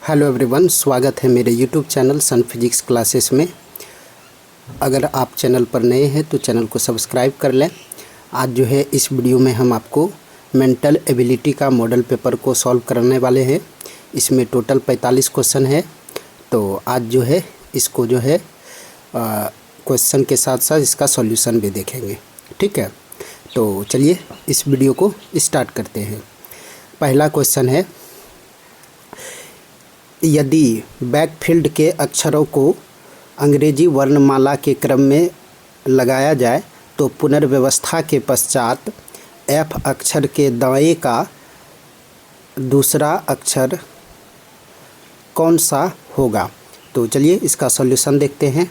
Hello everyone, स्वागत है मेरे यूट्यूब चैनल सन फिजिक्स क्लासेस में। अगर आप चैनल पर नए हैं तो चैनल को सब्सक्राइब कर लें। आज जो है इस वीडियो में हम आपको मेंटल एबिलिटी का मॉडल पेपर को सॉल्व करने वाले हैं। इसमें टोटल 45 क्वेश्चन है। तो आज जो है इसको जो है क्वेश्चन के साथ साथ इसका सॉल्यूशन भी देखेंगे। ठीक है, तो चलिए इस वीडियो को स्टार्ट करते हैं। पहला क्वेश्चन है, यदि बैकफील्ड के अक्षरों को अंग्रेजी वर्णमाला के क्रम में लगाया जाए तो पुनर्व्यवस्था के पश्चात एफ अक्षर के दाएं का दूसरा अक्षर कौन सा होगा। तो चलिए इसका सॉल्यूशन देखते हैं।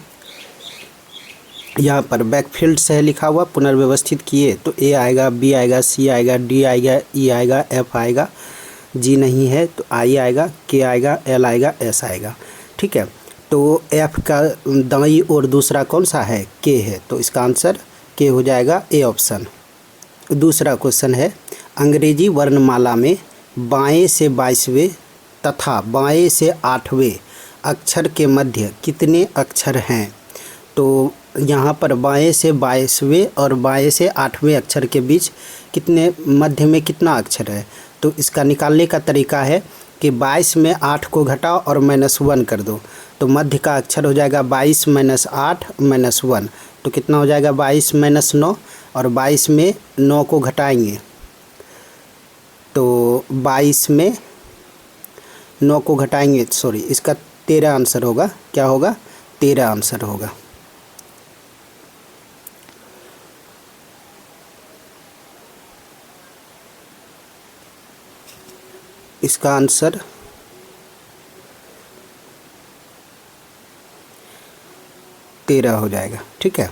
यहाँ पर बैकफील्ड से लिखा हुआ, पुनर्व्यवस्थित किए तो ए आएगा, बी आएगा, सी आएगा, डी आएगा, ई आएगा, एफ आएगा, जी नहीं है तो आई आएगा, के आएगा, एल आएगा, एस आएगा। ठीक है, तो एफ का दाईं और दूसरा कौन सा है, के है, तो इसका आंसर के हो जाएगा, ए ऑप्शन। दूसरा क्वेश्चन है, अंग्रेजी वर्णमाला में बाएं से 22वें तथा बाएं से 8वें अक्षर के मध्य कितने अक्षर हैं। तो यहाँ पर बाएं से 22वें और बाएं से 8वें अक्षर के बीच कितने, मध्य में कितना अक्षर है। तो इसका निकालने का तरीका है कि 22 में 8 को घटाओ और -1 कर दो, तो मध्य का अक्षर हो जाएगा 22 - 8 - 1, तो कितना हो जाएगा 22 - 9, और 22 में 9 को घटाएंगे तो 22 में 9 को घटाएंगे, सॉरी इसका 13 आंसर होगा। क्या होगा, 13 आंसर होगा। इसका आंसर 13 हो जाएगा। ठीक है,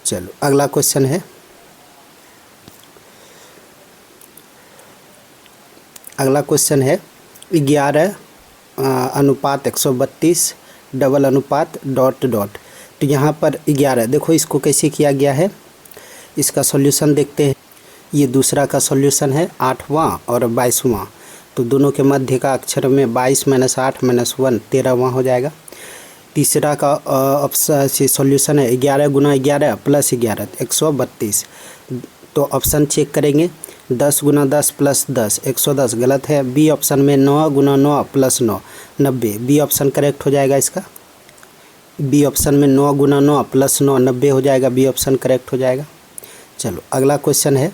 चलो अगला क्वेश्चन है। अगला क्वेश्चन है 11 अनुपात 132 डबल अनुपात डॉट डॉट। तो यहाँ पर 11, देखो इसको कैसे किया गया है, इसका सॉल्यूशन देखते हैं। ये दूसरा का सॉल्यूशन है 8वां और 22वां, तो दोनों के मध्य का अक्षर में 22 - 8 - 1 13वां हो जाएगा। तीसरा का ऑप्शन सॉल्यूशन है 11 × 11 + 11 132। तो ऑप्शन चेक करेंगे, 10 × 10 + 10 110 गलत है। बी ऑप्शन में 9 × 9 + 9 90, बी ऑप्शन करेक्ट हो जाएगा इसका। बी ऑप्शन में 9 × 9 + 9 90 हो जाएगा, बी ऑप्शन करेक्ट हो जाएगा। चलो अगला क्वेश्चन है,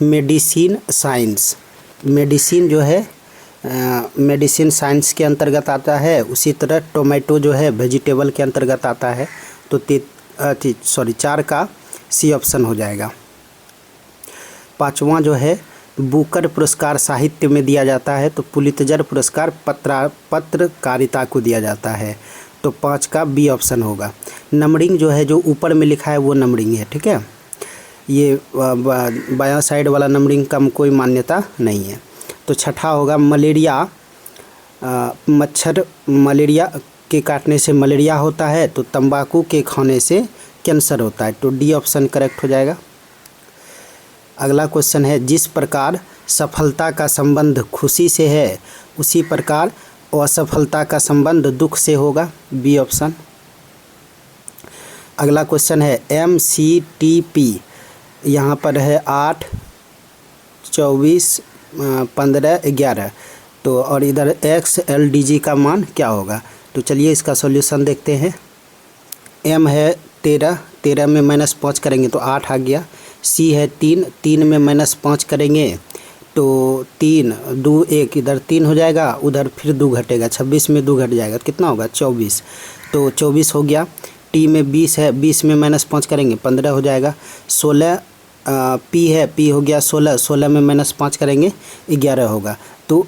मेडिसिन साइंस। मेडिसिन जो है मेडिसिन साइंस के अंतर्गत आता है, उसी तरह टोमेटो जो है वेजिटेबल के अंतर्गत आता है। तो 4 का सी ऑप्शन हो जाएगा। 5वां जो है, बुकर पुरस्कार साहित्य में दिया जाता है, तो पुलित्जर पुरस्कार पत्रकारिता को दिया जाता है, तो 5 का बी ऑप्शन होगा। नंबरिंग जो है, जो ऊपर में लिखा है वो नंबरिंग है। ठीक है, ये बायां साइड वाला नंबरिंग का कोई मान्यता नहीं है। तो छठा होगा, मलेरिया मच्छर, मलेरिया के काटने से मलेरिया होता है, तो तंबाकू के खाने से कैंसर होता है, तो डी ऑप्शन करेक्ट हो जाएगा। अगला क्वेश्चन है, जिस प्रकार सफलता का संबंध खुशी से है उसी प्रकार असफलता का संबंध दुख से होगा, बी ऑप्शन। अगला क्वेश्चन है, MCTP यहाँ पर है 8 24 15 11, तो और इधर XLDG का मान क्या होगा। तो चलिए इसका सॉल्यूशन देखते हैं। M है 13 में -5 करेंगे तो 8 आ गया। C है 3 में -5 करेंगे तो 3 2 1, इधर 3 हो जाएगा, उधर फिर 2 घटेगा, 26 में 2 घट जाएगा तो कितना होगा 24, तो 24 हो गया। T में 20 है, 20 में -5 करेंगे 15 हो जाएगा। 16 P है, P हो गया 16 में -5 करेंगे 11 होगा। तो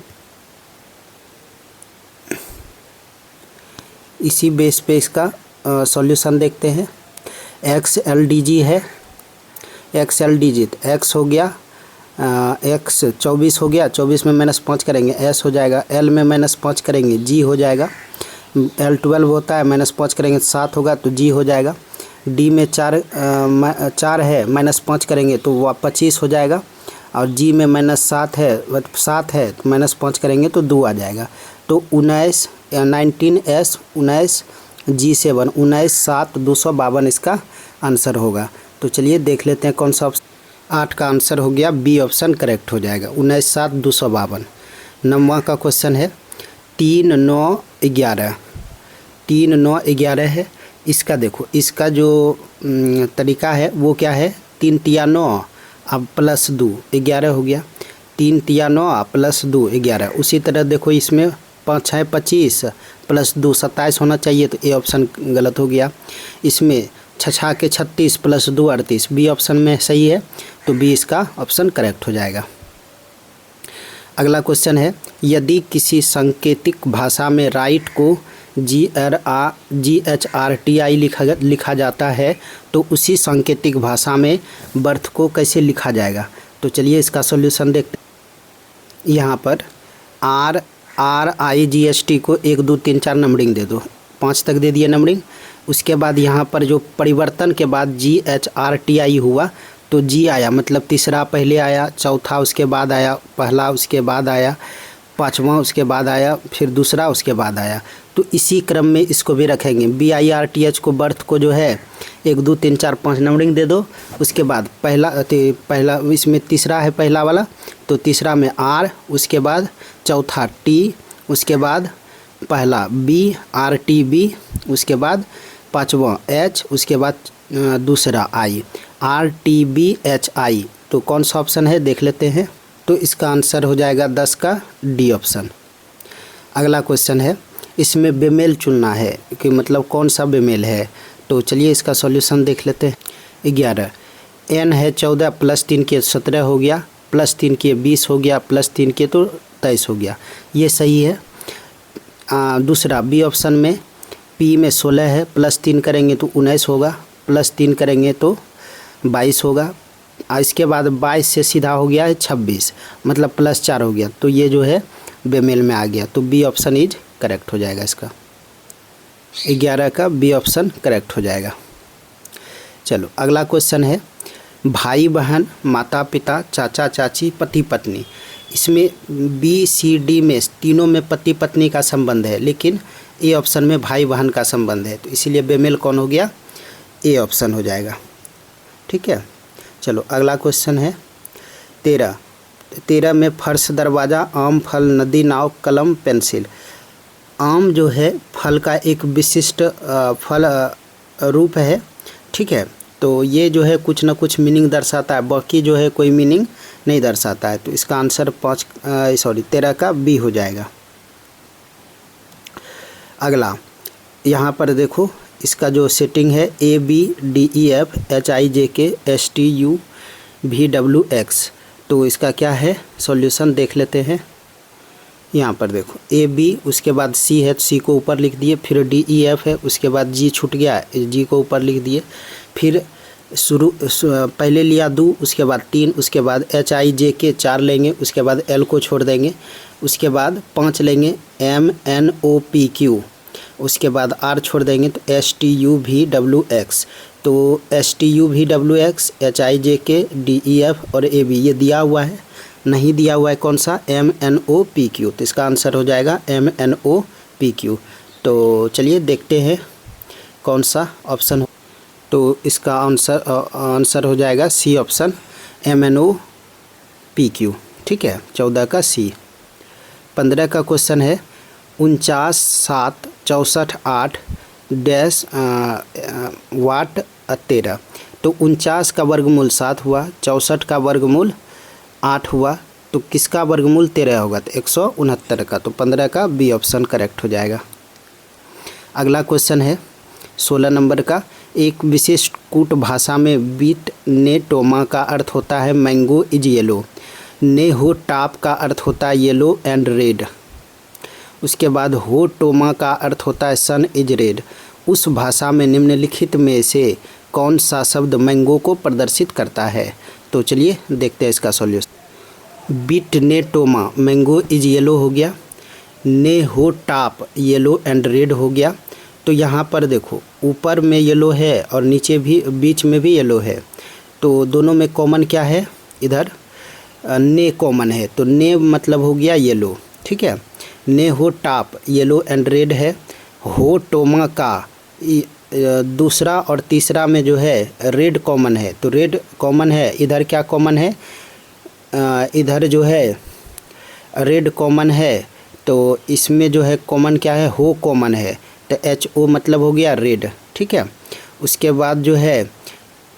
इसी बेस पे इसका सॉल्यूशन देखते हैं। XLDG है, XLDG X हो गया, X 24 हो गया, 24 में -5 करेंगे S हो जाएगा, L में -5 करेंगे G हो जाएगा, L 12 होता है, -5 करेंगे 7 होगा तो G हो जाएगा। D में 4 है, -5 करेंगे तो वह 25 हो जाएगा। और जी में -7 है, 7 है तो -5 करेंगे तो 2 आ जाएगा। तो 19 19S 19 G7 19 7 252 इसका आंसर होगा। तो चलिए देख लेते हैं कौन सा ऑप्शन। 8 का आंसर हो गया बी ऑप्शन करेक्ट हो जाएगा, 19 7 252। 9वां का क्वेश्चन है 3 9 11। 3 9 11 है। इसका देखो, इसका जो तरीका है वो क्या है, 3 तिया 9 अब +2 11 हो गया। 3 तिया 9 +2 11। उसी तरह देखो इसमें 5 6 25 +2 27 होना चाहिए, तो ए ऑप्शन गलत हो गया। इसमें 6 6 के 36 +2 38, बी ऑप्शन में सही है, तो बी इसका ऑप्शन करेक्ट हो जाएगा। अगला क्वेश्चन है यदि किसी सांकेतिक भाषा में राइट को GHRTI लिखा जाता है तो उसी सांकेतिक भाषा में बर्थ को कैसे लिखा जाएगा। तो चलिए इसका सॉल्यूशन देखते हैं। यहाँ पर RIGHT को 1 2 3 4 नंबरिंग दे दो, 5 तक दे दिए नंबरिंग। उसके बाद यहाँ पर जो परिवर्तन के बाद GHRTI हुआ तो जी आया, मतलब तीसरा पहले आया, चौथा उसके बाद आया, पहला उसके बाद आया, पाँचवा उसके बाद आया, फिर दूसरा उसके बाद आया। तो इसी क्रम में इसको भी रखेंगे। BIRTH को बर्थ को जो है 1 2 3 4 5 नंबरिंग दे दो। उसके बाद पहला इसमें तीसरा है पहला वाला, तो तीसरा में R, उसके बाद चौथा T, उसके बाद पहला B RTB, उसके बाद पाँचवा H, उसके बाद दूसरा I RTBHI। तो कौन सा ऑप्शन है देख लेते हैं। तो इसका आंसर हो जाएगा 10 का डी ऑप्शन। अगला क्वेश्चन है इसमें बेमेल चुनना है कि मतलब कौन सा बेमेल है। तो चलिए इसका सॉल्यूशन देख लेते हैं। 11 N है 14 +3 के 17 हो गया, +3 के 20 हो गया, +3 के तो 23 हो गया, ये सही है। दूसरा बी ऑप्शन में P में 16 है, +3 करेंगे तो 19 होगा, +3 करेंगे तो 22 होगा। इसके बाद 22 से सीधा हो गया है 26, मतलब +4 हो गया, तो ये जो है बेमेल में आ गया। तो बी ऑप्शन इज करेक्ट हो जाएगा इसका। 11 का बी ऑप्शन करेक्ट हो जाएगा। चलो अगला क्वेश्चन है भाई बहन माता पिता चाचा चाची पति पत्नी। इसमें BCD में तीनों में पति पत्नी का संबंध है, लेकिन ए ऑप्शन में भाई बहन का संबंध है, तो इसीलिए बेमेल कौन हो गया, ए ऑप्शन हो जाएगा। ठीक है। चलो अगला क्वेश्चन है 13 में फर्श दरवाज़ा आम फल नदी नाव कलम पेंसिल। आम जो है फल का एक विशिष्ट फल रूप है, ठीक है। तो ये जो है कुछ ना कुछ मीनिंग दर्शाता है, बाकी जो है कोई मीनिंग नहीं दर्शाता है। तो इसका आंसर 13 का बी हो जाएगा। अगला यहाँ पर देखो इसका जो सेटिंग है ABDEF HIJK STU VWX। तो इसका क्या है सॉल्यूशन देख लेते हैं। यहाँ पर देखो AB, उसके बाद C है, C को ऊपर लिख दिए, फिर DEF है, उसके बाद G छूट गया, G को ऊपर लिख दिए, फिर पहले लिया 2, उसके बाद 3, उसके बाद HIJK 4 लेंगे, उसके बाद L को छोड़ देंगे, उसके बाद 5 लेंगे MNOPQ, उसके बाद R छोड़ देंगे तो STUVWX। तो STUVWX HIJK DEF और AB ये दिया हुआ है, नहीं दिया हुआ है कौन सा MNOPQ। तो इसका आंसर हो जाएगा MNOPQ। तो चलिए देखते हैं कौन सा ऑप्शन हो। तो इसका आंसर हो जाएगा सी ऑप्शन MNOPQ। ठीक है, 14 का C। 15 का क्वेश्चन है 49 7 64 8 डैश वाट 13। तो 49 का वर्गमूल 7 हुआ, 64 का वर्गमूल 8 हुआ, तो किसका वर्गमूल 13 होगा, तो 169 का। तो 15 का बी ऑप्शन करेक्ट हो जाएगा। अगला क्वेश्चन है 16 नंबर का। एक विशिष्ट कूट भाषा में बीट ने टोमा का अर्थ होता है मैंगो इज येलो, ने हो टाप का अर्थ होता है येलो एंड रेड, उसके बाद हो टोमा का अर्थ होता है सन इज रेड। उस भाषा में निम्नलिखित में से कौन सा शब्द मैंगो को प्रदर्शित करता है। तो चलिए देखते हैं इसका सॉल्यूशन। बीट ने टोमा मैंगो इज येलो हो गया, ने हो टाप येलो एंड रेड हो गया। तो यहाँ पर देखो ऊपर में येलो है और नीचे भी बीच में भी येलो है, तो दोनों में कॉमन क्या है, इधर ने कॉमन है, तो ने मतलब हो गया येलो, ठीक है। ने हो टॉप, येलो एंड रेड है। हो टोमा का, दूसरा और तीसरा में जो है रेड कॉमन है, तो रेड कॉमन है। इधर क्या कॉमन है, इधर जो है रेड कॉमन है, तो इसमें जो है कॉमन क्या है, हो कॉमन है, तो एच ओ मतलब हो गया रेड, ठीक है। उसके बाद जो है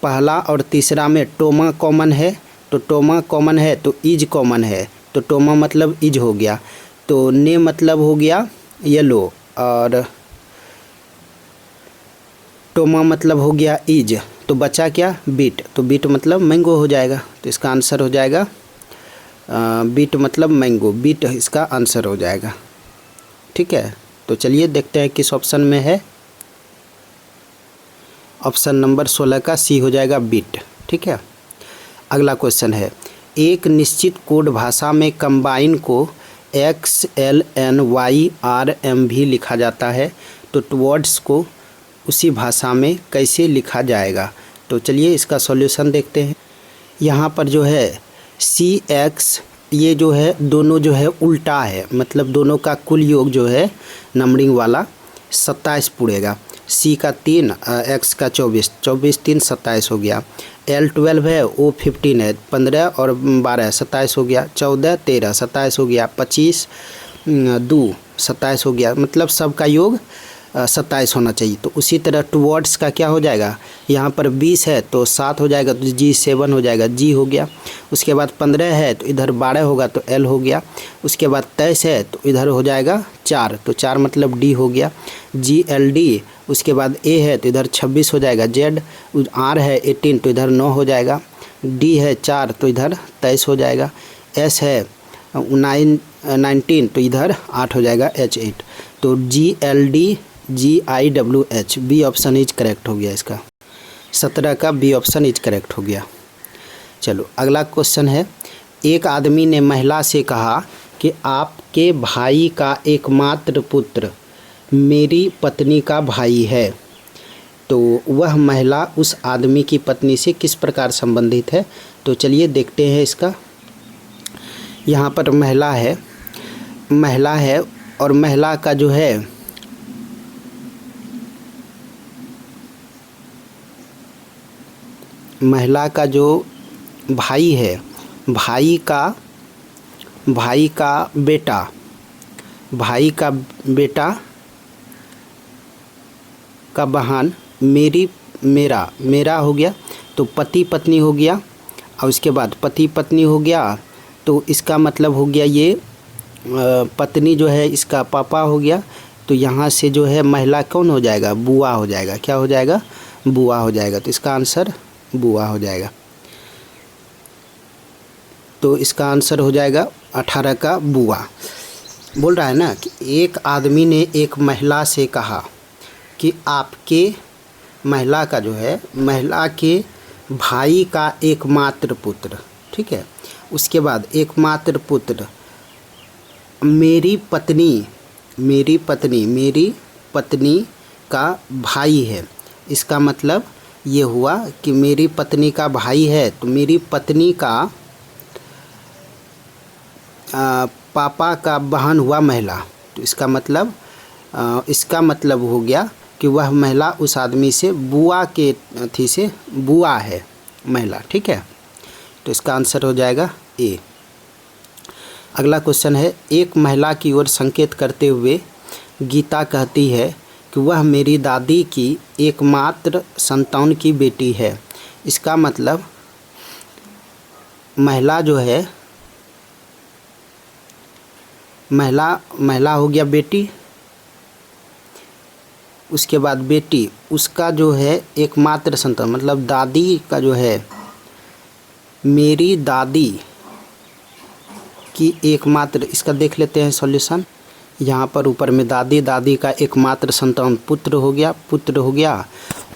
पहला और तीसरा में टोमा कॉमन है, तो टोमा कॉमन है तो इज कॉमन है, तो टोमा मतलब इज हो गया। तो ने मतलब हो गया येलो और टोमा मतलब हो गया इज, तो बचा क्या, बीट, तो बीट मतलब मैंगो हो जाएगा। तो इसका आंसर हो जाएगा बीट मतलब मैंगो, बीट इसका आंसर हो जाएगा, ठीक है। तो चलिए देखते हैं किस ऑप्शन में है। ऑप्शन नंबर 16 का सी हो जाएगा बीट, ठीक है। अगला क्वेश्चन है, एक निश्चित कोड भाषा में कंबाइन को X L N Y R M भी लिखा जाता है, तो टुवर्ड्स को उसी भाषा में कैसे लिखा जाएगा। तो चलिए इसका सॉल्यूशन देखते हैं। यहाँ पर जो है सी एक्स, ये जो है दोनों जो है उल्टा है, मतलब दोनों का कुल योग जो है नंबरिंग वाला 27 पूरेगा। सी का 3, एक्स का 24, 24 3 27 हो गया। एल 12 है, ओ 15 है, 15 और 12 27 हो गया। 14 13 27 हो गया। 25 2 27 हो गया, मतलब सबका योग 27 होना चाहिए। तो उसी तरह टुवर्ड्स का क्या हो जाएगा, यहाँ पर 20 है तो 7 हो जाएगा, तो जी 7 हो जाएगा, जी हो गया। उसके बाद 15 है तो इधर 12 होगा, तो एल हो गया। उसके बाद 23 है तो इधर हो जाएगा 4, तो 4 मतलब डी हो गया, जी एल डी। उसके बाद ए है तो इधर 26 हो जाएगा, जेड। आर है 18 तो इधर 9 हो जाएगा। डी है 4 तो इधर 23 हो जाएगा। एस है 19 तो इधर 8 हो जाएगा, एच 8। तो G L D G I W H, B option is correct हो गया। इसका 17 का बी ऑप्शन इज करेक्ट हो गया। चलो अगला क्वेश्चन है, एक आदमी ने महिला से कहा कि आपके भाई का एकमात्र पुत्र मेरी पत्नी का भाई है, तो वह महिला उस आदमी की पत्नी से किस प्रकार संबंधित है। तो चलिए देखते हैं इसका। यहाँ पर महिला है और महिला का जो है महिला का जो भाई है, भाई का बेटा का बहन मेरा हो गया, तो पति पत्नी हो गया। और उसके बाद पति पत्नी हो गया, तो इसका मतलब हो गया ये पत्नी जो है इसका पापा हो गया। तो यहाँ से जो है महिला कौन हो जाएगा, बुआ हो जाएगा। क्या हो जाएगा, बुआ हो जाएगा। तो इसका आंसर बुआ हो जाएगा। तो इसका आंसर हो जाएगा 18 का बुआ। बोल रहा है ना कि एक आदमी ने एक महिला से कहा कि आपके, महिला का जो है महिला के भाई का एकमात्र पुत्र, ठीक है। उसके बाद एकमात्र पुत्र मेरी पत्नी का भाई है। इसका मतलब ये हुआ कि मेरी पत्नी का भाई है, तो मेरी पत्नी का पापा का बहन हुआ महिला। तो इसका मतलब हो गया कि वह महिला उस आदमी से बुआ के थी से बुआ है महिला, ठीक है। तो इसका आंसर हो जाएगा ए। अगला क्वेश्चन है, एक महिला की ओर संकेत करते हुए गीता कहती है कि वह मेरी दादी की एकमात्र संतान की बेटी है। इसका मतलब महिला जो है, महिला हो गया बेटी। उसके बाद बेटी, उसका जो है एकमात्र संतान, मतलब दादी का जो है, मेरी दादी की एकमात्र, इसका देख लेते हैं सॉल्यूशन। यहाँ पर ऊपर में दादी का एकमात्र संतान पुत्र हो गया।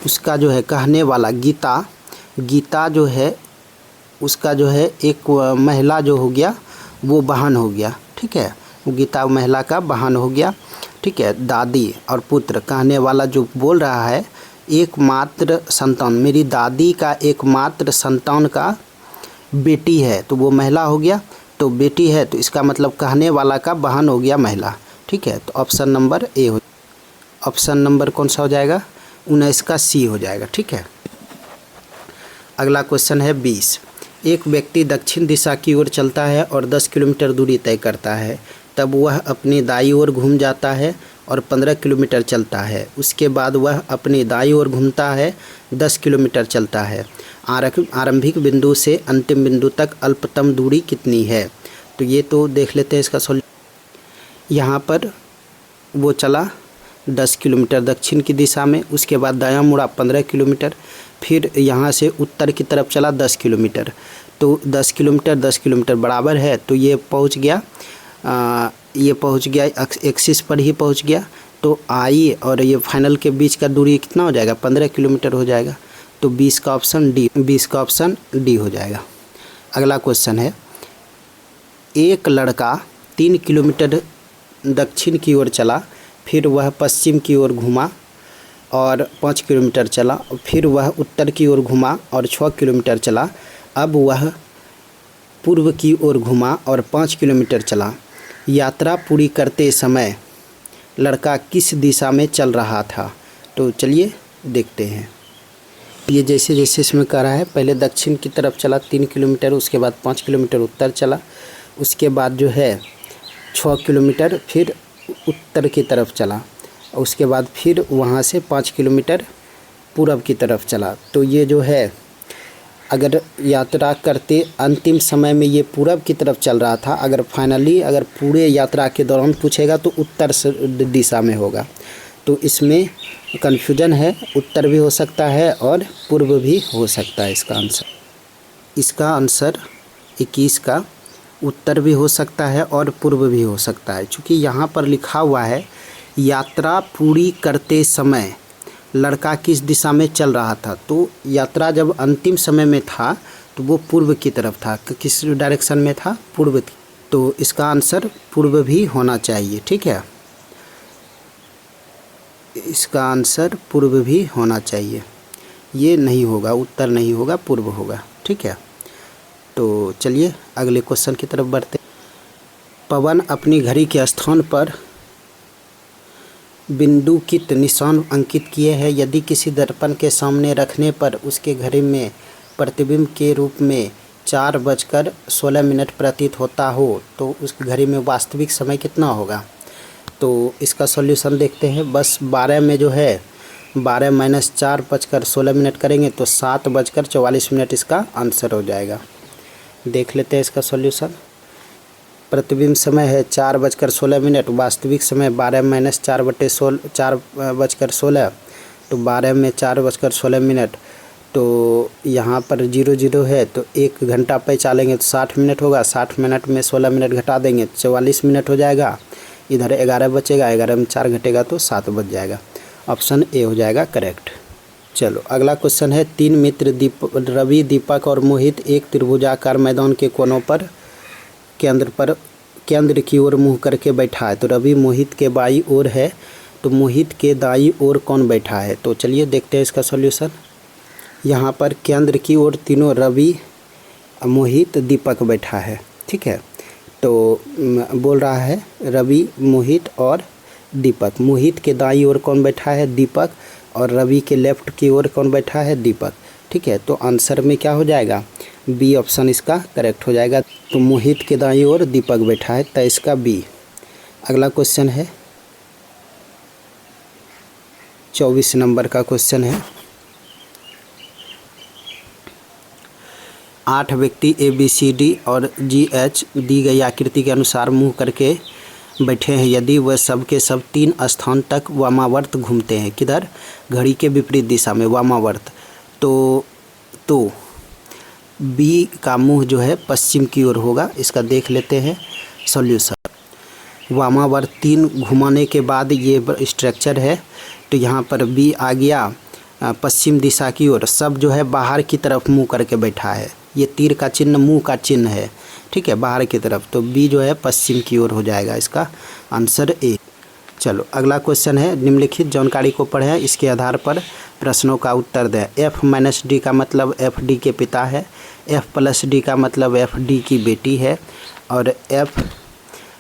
उसका जो है कहने वाला गीता जो है, उसका जो है एक महिला जो हो गया वो बहन हो गया, ठीक है। गीता महिला का बहन हो गया, ठीक है। दादी और पुत्र, कहने वाला जो बोल रहा है एकमात्र संतान, मेरी दादी का एकमात्र संतान का बेटी है तो वो महिला हो गया, तो बेटी है तो इसका मतलब कहने वाला का बहन हो गया महिला। ठीक है, तो ऑप्शन नंबर ए हो, ऑप्शन नंबर कौन सा हो जाएगा? 19 का सी हो जाएगा। ठीक है, अगला क्वेश्चन है 20। एक व्यक्ति दक्षिण दिशा की ओर चलता है और 10 किलोमीटर दूरी तय करता है, तब वह अपनी दाईं ओर घूम जाता है और 15 किलोमीटर चलता है। उसके बाद वह अपनी दाईं ओर घूमता है, 10 किलोमीटर चलता है। आरंभिक बिंदु से अंतिम बिंदु तक अल्पतम दूरी कितनी है? तो ये तो देख लेते हैं इसका सॉल्यूशन। यहाँ पर वो चला 10 किलोमीटर दक्षिण की दिशा में, उसके बाद दायां मुड़ा 15 किलोमीटर, फिर यहाँ से उत्तर की तरफ चला 10 किलोमीटर। तो 10 किलोमीटर बराबर है, तो ये पहुँच गया एक्सिस पर ही पहुँच गया। तो आई और ये फाइनल के बीच का दूरी कितना हो जाएगा? 15 किलोमीटर हो जाएगा। तो 20 का ऑप्शन डी हो जाएगा। अगला क्वेश्चन है, एक लड़का 3 किलोमीटर दक्षिण की ओर चला, फिर वह पश्चिम की ओर घूमा और 5 किलोमीटर चला, फिर वह उत्तर की ओर घूमा और 6 किलोमीटर चला। अब वह पूर्व की ओर घूमा और 5 किलोमीटर चला। यात्रा पूरी करते समय लड़का किस दिशा में चल रहा था? तो चलिए देखते हैं। ये जैसे जैसे इसमें कह रहा है, पहले दक्षिण की तरफ चला 3 किलोमीटर, उसके बाद 5 किलोमीटर उत्तर चला, उसके बाद जो है 6 किलोमीटर फिर उत्तर की तरफ चला, उसके बाद फिर वहाँ से 5 किलोमीटर पूरब की तरफ चला। तो ये जो है, अगर यात्रा करते अंतिम समय में ये पूरब की तरफ चल रहा था, अगर फाइनली अगर पूरे यात्रा के दौरान पूछेगा तो उत्तर दिशा में होगा। तो इसमें कन्फ्यूजन है, उत्तर भी हो सकता है और पूर्व भी हो सकता है। इसका आंसर 21 का उत्तर भी हो सकता है और पूर्व भी हो सकता है, क्योंकि यहाँ पर लिखा हुआ है यात्रा पूरी करते समय लड़का किस दिशा में चल रहा था। तो यात्रा जब अंतिम समय में था तो वो पूर्व की तरफ था, किस डायरेक्शन में था? पूर्व। तो इसका आंसर पूर्व भी होना चाहिए। ठीक है, इसका आंसर पूर्व भी होना चाहिए, ये नहीं होगा, उत्तर नहीं होगा, पूर्व होगा। ठीक है, तो चलिए अगले क्वेश्चन की तरफ बढ़ते। पवन अपनी घड़ी के स्थान पर बिंदुकित निशान अंकित किए हैं। यदि किसी दर्पण के सामने रखने पर उसके घड़ी में प्रतिबिंब के रूप में 4:16 प्रतीत होता हो तो उस घड़ी में वास्तविक समय कितना होगा? तो इसका सॉल्यूशन देखते हैं। बस 12 में जो है 12 - 4:16 करेंगे तो 7:44 इसका आंसर हो जाएगा। देख लेते हैं इसका सॉल्यूशन। प्रतिबिंब समय है 4:16, वास्तविक समय 12 - 4/16, तो 12 में 4:16। तो यहाँ पर 0 है, तो 1 घंटा पे चालेंगे तो 60 मिनट होगा, 60 मिनट में 16 मिनट घटा देंगे तो 44 मिनट हो जाएगा। इधर 11 बचेगा, 11 में 4 घटेगा तो 7 बच जाएगा। ऑप्शन ए हो जाएगा करेक्ट। चलो अगला क्वेश्चन है, 3 मित्र रवि, दीपक और मोहित एक त्रिभुजाकार मैदान के कोनों पर केंद्र की ओर मुँह करके बैठा है। तो रवि मोहित के बाईं ओर है, तो मोहित के दाईं ओर कौन बैठा है? तो चलिए देखते हैं इसका सॉल्यूशन। यहाँ पर केंद्र की ओर तीनों रवि, मोहित, दीपक बैठा है। ठीक है, तो बोल रहा है रवि, मोहित और दीपक। मोहित के दाईं ओर कौन बैठा है? दीपक। और रवि के लेफ्ट की ओर कौन बैठा है? दीपक। ठीक है, तो आंसर में क्या हो जाएगा? बी ऑप्शन इसका करेक्ट हो जाएगा। तो मोहित के दाईं ओर दीपक बैठा है, तो इसका बी। अगला क्वेश्चन है 24 नंबर का क्वेश्चन है। 8 व्यक्ति ABCD और GH दी गई आकृति के अनुसार मुँह करके बैठे हैं। यदि वह सब के सब 3 स्थान तक वामावर्त घूमते हैं, किधर? घड़ी के विपरीत दिशा में वामावर्त। तो बी का मुंह जो है पश्चिम की ओर होगा। इसका देख लेते हैं सॉल्यूशन। वामावर्त 3 घुमाने के बाद ये स्ट्रक्चर है, तो यहाँ पर बी आ गया पश्चिम दिशा की ओर। सब जो है बाहर की तरफ मुंह करके बैठा है, ये तीर का चिन्ह मुंह का चिन्ह है। ठीक है, बाहर की तरफ, तो बी जो है पश्चिम की ओर हो जाएगा। इसका आंसर ए। चलो अगला क्वेश्चन है, निम्नलिखित जानकारी को पढ़ें, इसके आधार पर प्रश्नों का उत्तर दें। एफ माइनस डी का मतलब एफ डी के पिता है, एफ प्लस डी का मतलब एफ डी की बेटी है, और एफ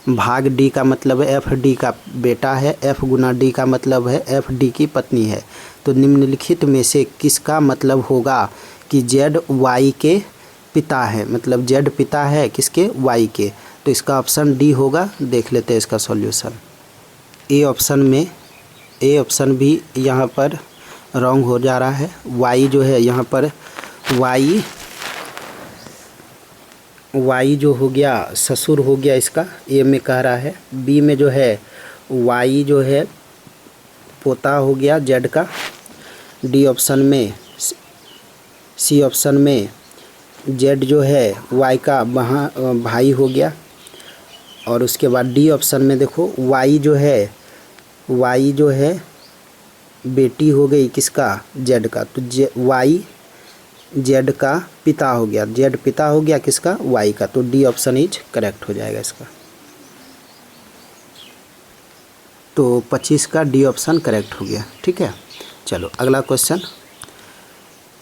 भाग डी का मतलब एफ डी का बेटा है, एफ गुना डी का मतलब है एफ डी की पत्नी है। तो निम्नलिखित में से किसका मतलब होगा कि जेड वाई के पिता है, मतलब जेड पिता है किसके, वाई के। तो इसका ऑप्शन डी होगा। देख लेते हैं इसका सॉल्यूशन। ए ऑप्शन भी यहाँ पर रॉन्ग हो जा रहा है। वाई जो है यहाँ पर वाई जो हो गया ससुर हो गया इसका, ए में कह रहा है। बी में जो है वाई जो है पोता हो गया जेड का। डी ऑप्शन में, सी ऑप्शन में जेड जो है वाई का भाई हो गया। और उसके बाद डी ऑप्शन में देखो वाई जो है बेटी हो गई किसका, जेड का। तो वाई जेड का पिता हो गया, जेड पिता हो गया किसका, वाई का। तो डी ऑप्शन इज करेक्ट हो जाएगा इसका। तो 25 का डी ऑप्शन करेक्ट हो गया। ठीक है, चलो अगला क्वेश्चन।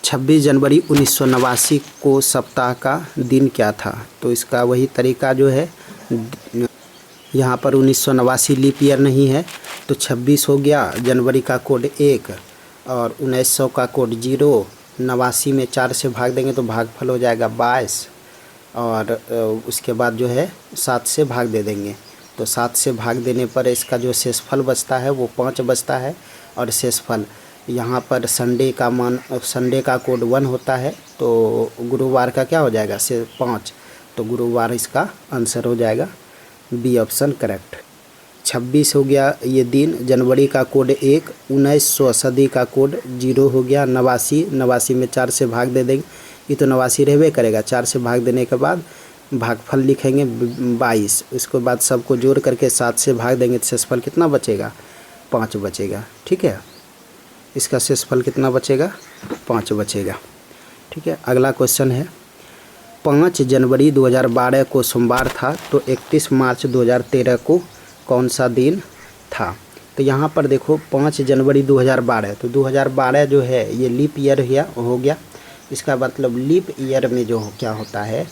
26 जनवरी 1989 को सप्ताह का दिन क्या था। तो इसका वही तरीका जो है, यहाँ पर 1989 लीप ईयर नहीं है, तो 26 हो गया, जनवरी का कोड 1 और 1900 का कोड 0। 89 में 4 से भाग देंगे तो भागफल हो जाएगा 22, और उसके बाद जो है 7 से भाग दे देंगे। तो 7 से भाग देने पर इसका जो शेषफल बचता है वो 5 बचता है। और शेषफल यहाँ पर संडे का कोड 1 होता है, तो गुरुवार का क्या हो जाएगा, 5। तो गुरुवार इसका आंसर हो जाएगा। B option correct. 26 हो गया ये दिन, जनवरी का कोड 1, 1900 सदी का कोड 0 हो गया। 89 में 4 से भाग दे देंगे, ये तो 89 रहबे करेगा। 4 से भाग देने के बाद भागफल लिखेंगे 22, उसके बाद सबको जोड़ करके 7 से भाग देंगे तो शेषफल कितना बचेगा, 5 बचेगा। ठीक है, इसका शेषफल कितना बचेगा, 5 बचेगा। ठीक है, अगला क्वेश्चन है, 5 जनवरी 2012 को सोमवार था, तो 31 मार्च 2013 को कौन सा दिन था। तो यहाँ पर देखो 5 जनवरी 2012, तो 2012 जो है ये लीप ईयर हो गया। इसका मतलब लीप ईयर में जो क्या होता है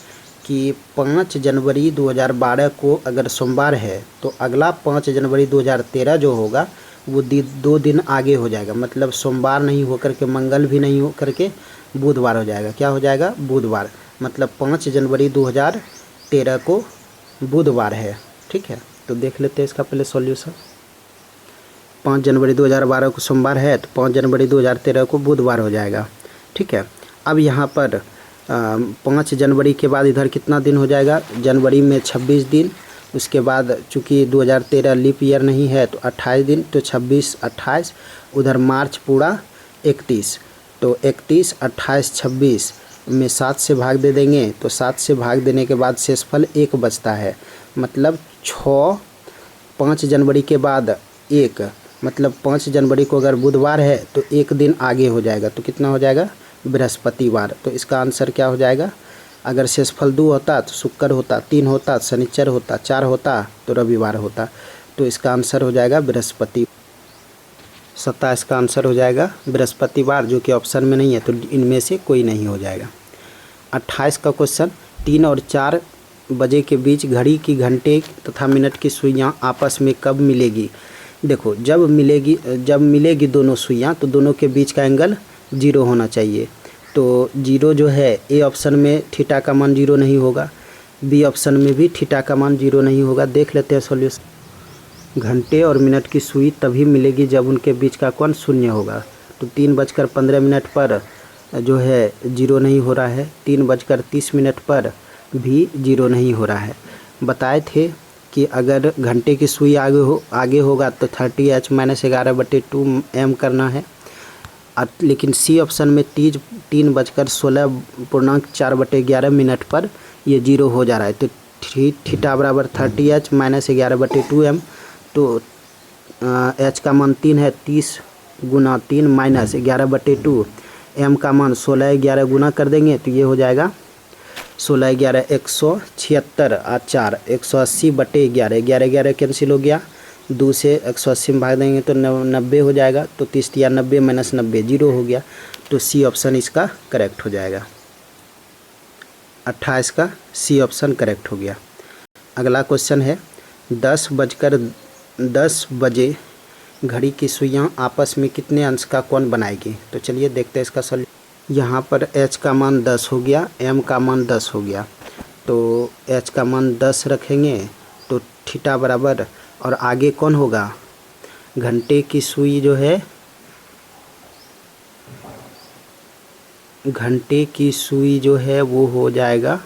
कि 5 जनवरी 2012 को अगर सोमवार है तो अगला 5 जनवरी 2013 जो होगा वो 2 दिन आगे हो जाएगा। मतलब सोमवार नहीं होकर के, मंगल भी नहीं हो करके बुधवार हो जाएगा। क्या हो जाएगा, बुधवार। मतलब 5 जनवरी 2013 को बुधवार है। ठीक है, तो देख लेते हैं इसका पहले सॉल्यूशन। 5 जनवरी 2012 को सोमवार है, तो 5 जनवरी 2013 को बुधवार हो जाएगा। ठीक है, अब यहाँ पर 5 जनवरी के बाद इधर कितना दिन हो जाएगा, जनवरी में 26 दिन। उसके बाद चूँकि 2013 लीप ईयर नहीं है तो 28 दिन, तो 26 28, उधर मार्च पूरा 31। तो 31 28 26 में 7 से भाग दे देंगे, तो 7 से भाग देने के बाद शेषफल 1 बचता है। मतलब 5 जनवरी के बाद 1, मतलब 5 जनवरी को अगर बुधवार है तो 1 दिन आगे हो जाएगा, तो कितना हो जाएगा, बृहस्पतिवार। तो इसका आंसर क्या हो जाएगा, अगर शेषफल 2 होता तो शुक्र होता, 3 होता शनिचर होता, 4 होता तो रविवार होता। तो इसका आंसर हो जाएगा बृहस्पति। 27 का आंसर हो जाएगा बृहस्पतिवार, जो कि ऑप्शन में नहीं है, तो इनमें से कोई नहीं हो जाएगा। 28 का क्वेश्चन, 3 और 4 बजे के बीच घड़ी की घंटे तथा मिनट की सुइयाँ आपस में कब मिलेगी। देखो जब मिलेगी दोनों सुइयाँ, तो दोनों के बीच का एंगल 0 होना चाहिए। तो 0 जो है, ए ऑप्शन में थीटा का मान 0 नहीं होगा, बी ऑप्शन में भी थीटा का मान 0 नहीं होगा। देख लेते हैं सॉल्यूशन। घंटे और मिनट की सुई तभी मिलेगी जब उनके बीच का कोण 0 होगा। तो 3:15 पर जो है 0 नहीं हो रहा है, 3:30 पर भी 0 नहीं हो रहा है। बताए थे कि अगर घंटे की सुई आगे होगा तो 30h - 11/2 m करना है। लेकिन सी ऑप्शन में 3:16.4/11 पर ये 0 हो जा रहा है। तो थीटा बराबर 30h - 11/2 m। तो h का मान 3 है, 30 × 3 - 11/2, m का मान 16 11 गुना कर देंगे तो ये हो जाएगा 16 11 176 और 4 180/11, 11 11 कैंसिल हो गया, 2 से 180 में भाग देंगे तो 90 हो जाएगा। तो 30 या 90 माइनस 90 0 हो गया। तो सी ऑप्शन इसका करेक्ट हो जाएगा। 28 का सी ऑप्शन करेक्ट हो गया। अगला क्वेश्चन है 10 बजे घड़ी की सुइयां आपस में कितने अंश का कोण बनाएगी। तो चलिए देखते हैं इसका सॉल्यूशन। यहाँ पर h का मान 10 हो गया, m का मान 10 हो गया। तो h का मान 10 रखेंगे तो थीटा बराबर, और आगे कौन होगा, घंटे की सुई जो है, घंटे की सुई जो है वो हो जाएगा,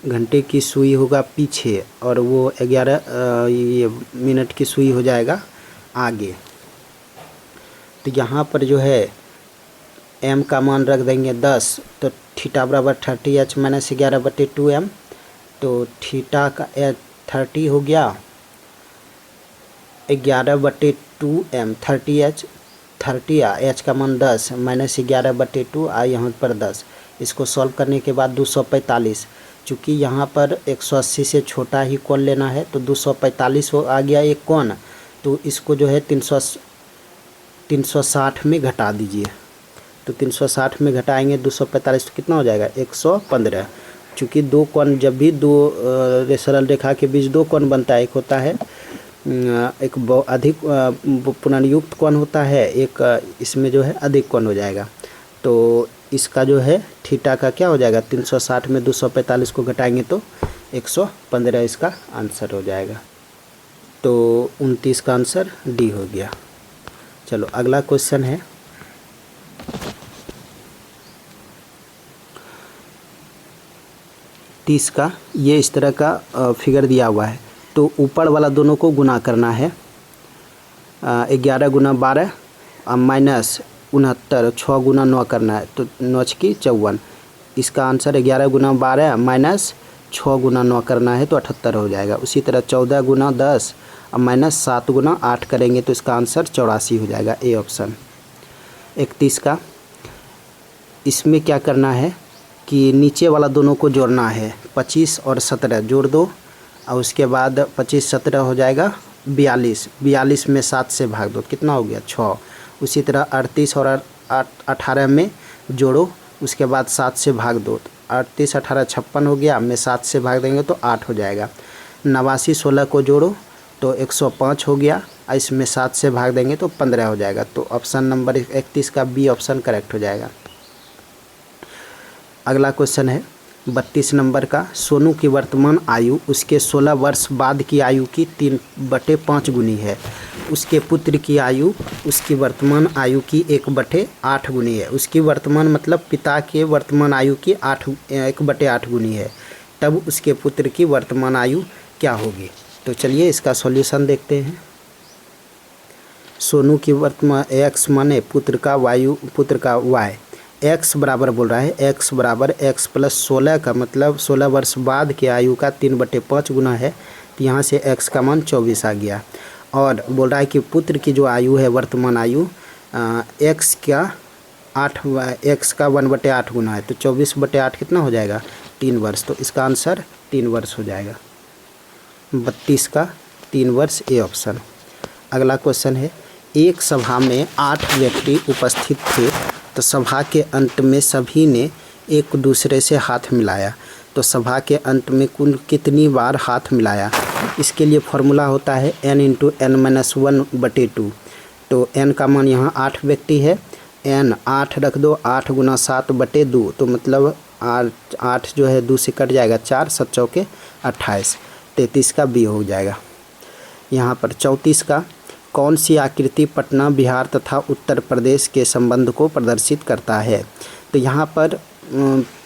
घंटे की सुई होगा पीछे, और वो 11 ये मिनट की सुई हो जाएगा आगे। तो यहाँ पर जो है m का मान रख देंगे 10, तो थीटा बराबर 30h माइनस 11/2m। तो थीटा का 30 हो गया 11/2m, 30h 30 h का मान 10 माइनस 11/2 यहाँ पर 10। इसको सॉल्व करने के बाद 245, चूँकि यहाँ पर 180 से छोटा ही कोण लेना है तो 245 हो आ गया एक कोण। तो इसको जो है 360 में घटा दीजिए। तो 360 में घटाएंगे 245 तो कितना हो जाएगा 115। चूँकि दो कोण, जब भी दो सरल रेखा के बीच दो कोण बनता है, एक होता है एक अधिक पुनर्युक्त कोण होता है, एक इसमें जो है अधिक कोण हो जाएगा। तो इसका जो है थीटा का क्या हो जाएगा, 360 में 245 को घटाएंगे तो 115 इसका आंसर हो जाएगा। तो 29 का आंसर डी हो गया। चलो अगला क्वेश्चन है 30 का। ये इस तरह का फिगर दिया हुआ है। तो ऊपर वाला दोनों को गुना करना है, 11 गुना 12 माइनस 69, 6 गुना 9 करना है, तो 9 की 54। इसका आंसर 11 गुना 12 माइनस 6 गुना 9 करना है तो 78 हो जाएगा। उसी तरह 14 गुना 10 माइनस 7 गुना 8 करेंगे तो इसका आंसर 84 हो जाएगा, ए ऑप्शन। 31 का, इसमें क्या करना है कि नीचे वाला दोनों को जोड़ना है, 25 और 17 जोड़ दो, और उसके बाद 25 17 हो जाएगा 42, 42 में 7 से भाग दो, कितना हो गया 6। उसी तरह 38 और 18 में जोड़ो, उसके बाद 7 से भाग दो, 38 18 56 हो गया, में 7 से भाग देंगे तो 8 हो जाएगा। 89 16 को जोड़ो तो 105 हो गया, इसमें 7 से भाग देंगे तो 15 हो जाएगा। तो ऑप्शन नंबर 31 का बी ऑप्शन करेक्ट हो जाएगा। अगला क्वेश्चन है 32 नंबर का। सोनू की वर्तमान आयु उसके 16 वर्ष बाद की आयु की 3/5 गुनी है। उसके पुत्र की आयु उसकी वर्तमान आयु की 1/8 गुनी है। उसकी वर्तमान मतलब पिता के वर्तमान आयु की 1/8 गुनी है। तब उसके पुत्र की वर्तमान आयु क्या होगी। तो चलिए इसका सॉल्यूशन देखते हैं। सोनू की वर्तमान x माने पुत्र का y, x बराबर बोल रहा है, x बराबर x प्लस 16 का मतलब 16 वर्ष बाद की आयु का 3/5 गुना है। तो यहाँ से x का मान 24 आ गया। और बोल रहा है कि पुत्र की जो आयु है वर्तमान आयु x का 1/8 गुना है, तो 24/8 कितना हो जाएगा 3 वर्ष। तो इसका आंसर 3 वर्ष हो जाएगा। 32 का 3 वर्ष, ए ऑप्शन। अगला क्वेश्चन है एक सभा में 8 व्यक्ति उपस्थित थे, तो सभा के अंत में सभी ने एक दूसरे से हाथ मिलाया। तो सभा के अंत में कुल कितनी बार हाथ मिलाया। इसके लिए फॉर्मूला होता है n × n-1/2। तो n का मान यहाँ 8 व्यक्ति है, n 8 रख दो, 8 गुना 7/2, तो मतलब 8 जो है 2 से कट जाएगा, 4 7 चौके 28, 33 का बी हो जाएगा। यहाँ पर 34 का, कौन सी आकृति पटना बिहार तथा उत्तर प्रदेश के संबंध को प्रदर्शित करता है। तो यहाँ पर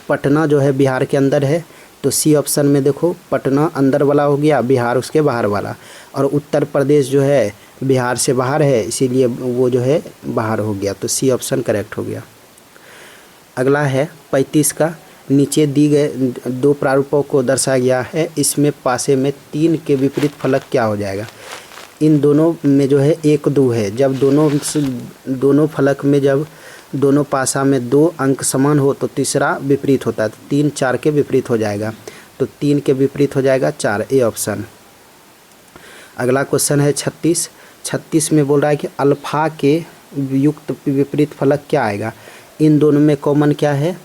पटना जो है बिहार के अंदर है, तो सी ऑप्शन में देखो पटना अंदर वाला हो गया, बिहार उसके बाहर वाला, और उत्तर प्रदेश जो है बिहार से बाहर है, इसीलिए वो जो है बाहर हो गया। तो सी ऑप्शन करेक्ट हो गया। अगला है 35 का। नीचे दी गए 2 प्रारूपों को दर्शाया गया है, इसमें पासे में 3 के विपरीत फलक क्या हो जाएगा। इन दोनों में जो है 1 2 है। जब दोनों फलक में जब दोनों पासा में 2 अंक समान हो तो तीसरा विपरीत होता है, तो 3 4 के विपरीत हो जाएगा। तो 3 के विपरीत हो जाएगा 4, ए ऑप्शन। अगला क्वेश्चन है 36। 36 में बोल रहा है कि अल्फ़ा के युक्त विपरीत फलक क्या आएगा। इन दोनों में कॉमन क्या है,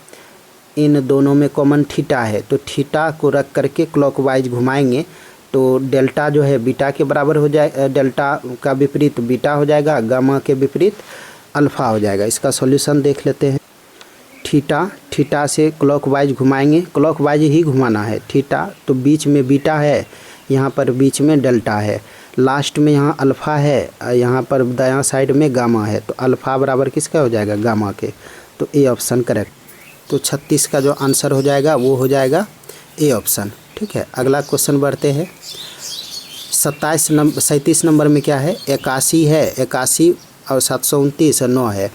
इन दोनों में कॉमन थीटा है, तो थीटा को रख करके क्लॉकवाइज घुमाएंगे तो डेल्टा जो है बीटा के बराबर हो जाए, डेल्टा का विपरीत बीटा हो जाएगा, गामा के विपरीत अल्फ़ा हो जाएगा। इसका सॉल्यूशन देख लेते हैं। थीटा से क्लॉकवाइज घुमाएंगे, क्लॉकवाइज ही घुमाना है थीटा, तो बीच में बीटा है, यहाँ पर बीच में डेल्टा है, लास्ट में यहाँ अल्फ़ा है, यहाँ पर दायां साइड में गामा है, तो अल्फ़ा बराबर किसका हो जाएगा, गामा के। तो ए ऑप्शन करेक्ट। तो 36 का जो आंसर हो जाएगा वो हो जाएगा ए ऑप्शन। ठीक है, अगला क्वेश्चन बढ़ते हैं। 37 नंबर में क्या है, 81 है, 81 और 729 और 9 है।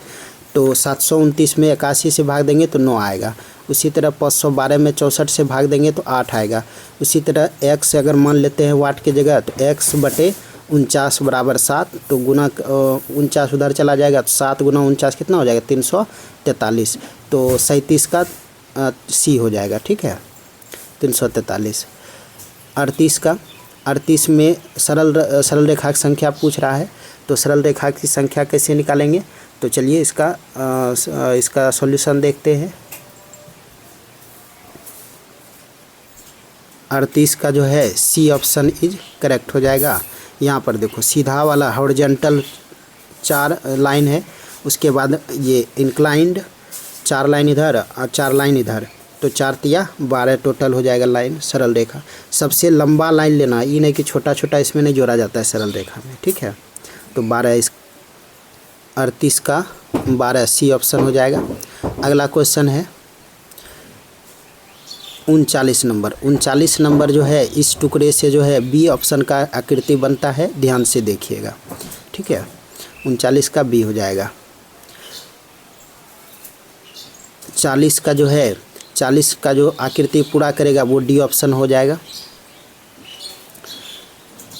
तो 729 में 81 से भाग देंगे तो 9 आएगा। उसी तरह 512 में 64 से भाग देंगे तो 8 आएगा। उसी तरह x अगर मान लेते हैं वाट की जगह तो x बटे 49 बराबर 7, तो गुना 49 उधर चला जाएगा, तो 7 गुना 49 कितना हो जाएगा, 343। तो 37 का सी हो जाएगा। ठीक है, 343। 38 में सरल रेखा की संख्या पूछ रहा है, तो सरल रेखा की संख्या कैसे निकालेंगे, तो चलिए इसका सॉल्यूशन देखते हैं। 38 का जो है सी ऑप्शन इज करेक्ट हो जाएगा। यहाँ पर देखो सीधा वाला हॉरिजॉन्टल 4 लाइन है, उसके बाद ये इंक्लाइंड 4 लाइन इधर और 4 लाइन इधर, तो 4 तिया 12 टोटल हो जाएगा लाइन सरल रेखा। सबसे लंबा लाइन लेना, ये नहीं कि छोटा छोटा इसमें नहीं जोड़ा जाता है सरल रेखा में। ठीक है, तो 38 का 12 सी ऑप्शन हो जाएगा। अगला क्वेश्चन है 39 नंबर। 39 नंबर जो है इस टुकड़े से जो है बी ऑप्शन का आकृति बनता है, ध्यान से देखिएगा। ठीक है, 39 का बी हो जाएगा। 40 का जो है 40 का जो आकृति पूरा करेगा वो डी ऑप्शन हो जाएगा।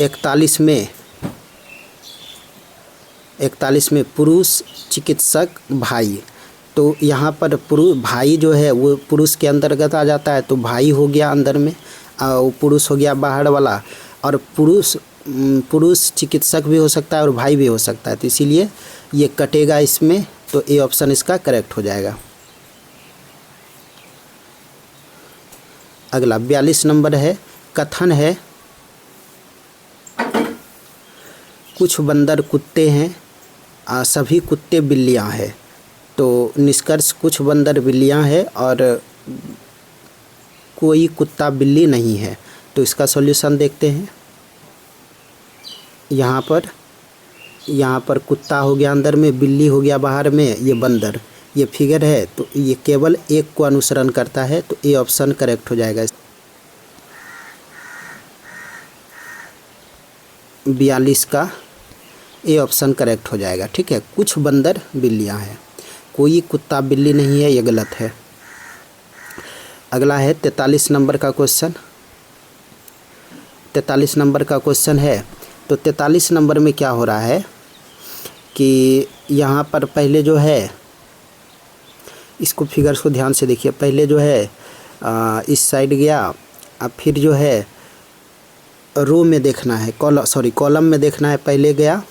41 में पुरुष चिकित्सक भाई, तो यहाँ पर पुरुष भाई जो है वो पुरुष के अंतर्गत आ जाता है, तो भाई हो गया अंदर में, पुरुष हो गया बाहर वाला, और पुरुष चिकित्सक भी हो सकता है और भाई भी हो सकता है, तो इसीलिए ये कटेगा इसमें, तो ए ऑप्शन इसका करेक्ट हो जाएगा। अगला 42 नंबर है, कथन है कुछ बंदर कुत्ते हैं, सभी कुत्ते बिल्लियां हैं। तो निष्कर्ष कुछ बंदर बिल्लियां हैं और कोई कुत्ता बिल्ली नहीं है। तो इसका सॉल्यूशन देखते हैं। यहाँ पर कुत्ता हो गया अंदर में, बिल्ली हो गया बाहर में, ये बंदर, ये फिगर है, तो ये केवल एक को अनुसरण करता है, तो ए ऑप्शन करेक्ट हो जाएगा। 42 का ए ऑप्शन करेक्ट हो जाएगा। ठीक है, कुछ बंदर बिल्लियां हैं, कोई कुत्ता बिल्ली नहीं है, ये गलत है। अगला है 43 नंबर का क्वेश्चन। 43 नंबर का क्वेश्चन है, तो 43 नंबर में क्या हो रहा है कि यहाँ पर पहले जो है, इसको फिगर्स को ध्यान से देखिए, पहले जो है इस साइड गया, अब फिर जो है रो में देखना है, कॉलम में देखना है, पहले गया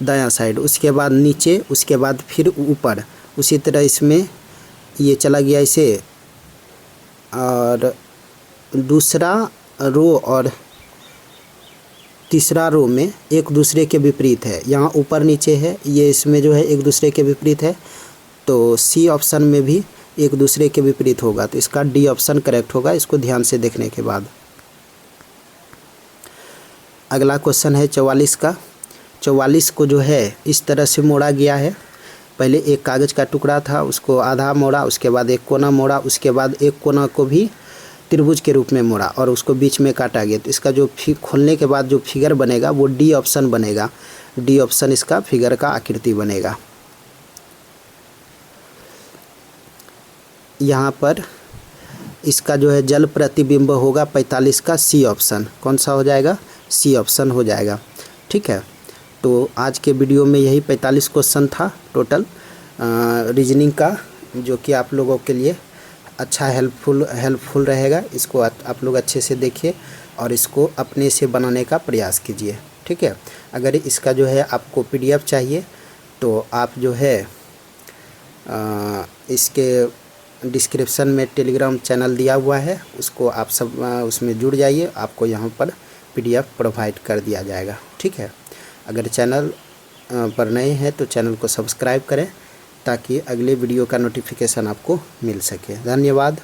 दायां साइड, उसके बाद नीचे, उसके बाद फिर ऊपर, उसी तरह इसमें ये चला गया इसे, और दूसरा रो और तीसरा रो में एक दूसरे के विपरीत है, यहाँ ऊपर नीचे है, ये इसमें जो है एक दूसरे के विपरीत है, तो सी ऑप्शन में भी एक दूसरे के विपरीत होगा, तो इसका डी ऑप्शन करेक्ट होगा, इसको ध्यान से देखने के बाद। अगला क्वेश्चन है 44 का। 44 को जो है इस तरह से मोड़ा गया है, पहले एक कागज़ का टुकड़ा था, उसको आधा मोड़ा, उसके बाद एक कोना मोड़ा, उसके बाद एक कोना को भी त्रिभुज के रूप में मोड़ा और उसको बीच में काटा गया। तो इसका जो खोलने के बाद जो फिगर बनेगा वो डी ऑप्शन बनेगा, डी ऑप्शन इसका फिगर का आकृति बनेगा। यहाँ पर इसका जो है जल प्रतिबिंब होगा 45 का सी ऑप्शन, कौन सा हो जाएगा, सी ऑप्शन हो जाएगा। ठीक है, तो आज के वीडियो में यही 45 क्वेश्चन था टोटल रीजनिंग का, जो कि आप लोगों के लिए अच्छा हेल्पफुल रहेगा। इसको आप लोग अच्छे से देखिए और इसको अपने से बनाने का प्रयास कीजिए, ठीक है। अगर इसका जो है आपको PDF चाहिए तो आप जो है इसके डिस्क्रिप्शन में टेलीग्राम चैनल दिया हुआ है, उसको आप सब उसमें जुड़ जाइए, आपको यहाँ पर PDF प्रोवाइड कर दिया जाएगा, ठीक है। अगर चैनल पर नए हैं तो चैनल को सब्सक्राइब करें ताकि अगले वीडियो का नोटिफिकेशन आपको मिल सके। धन्यवाद।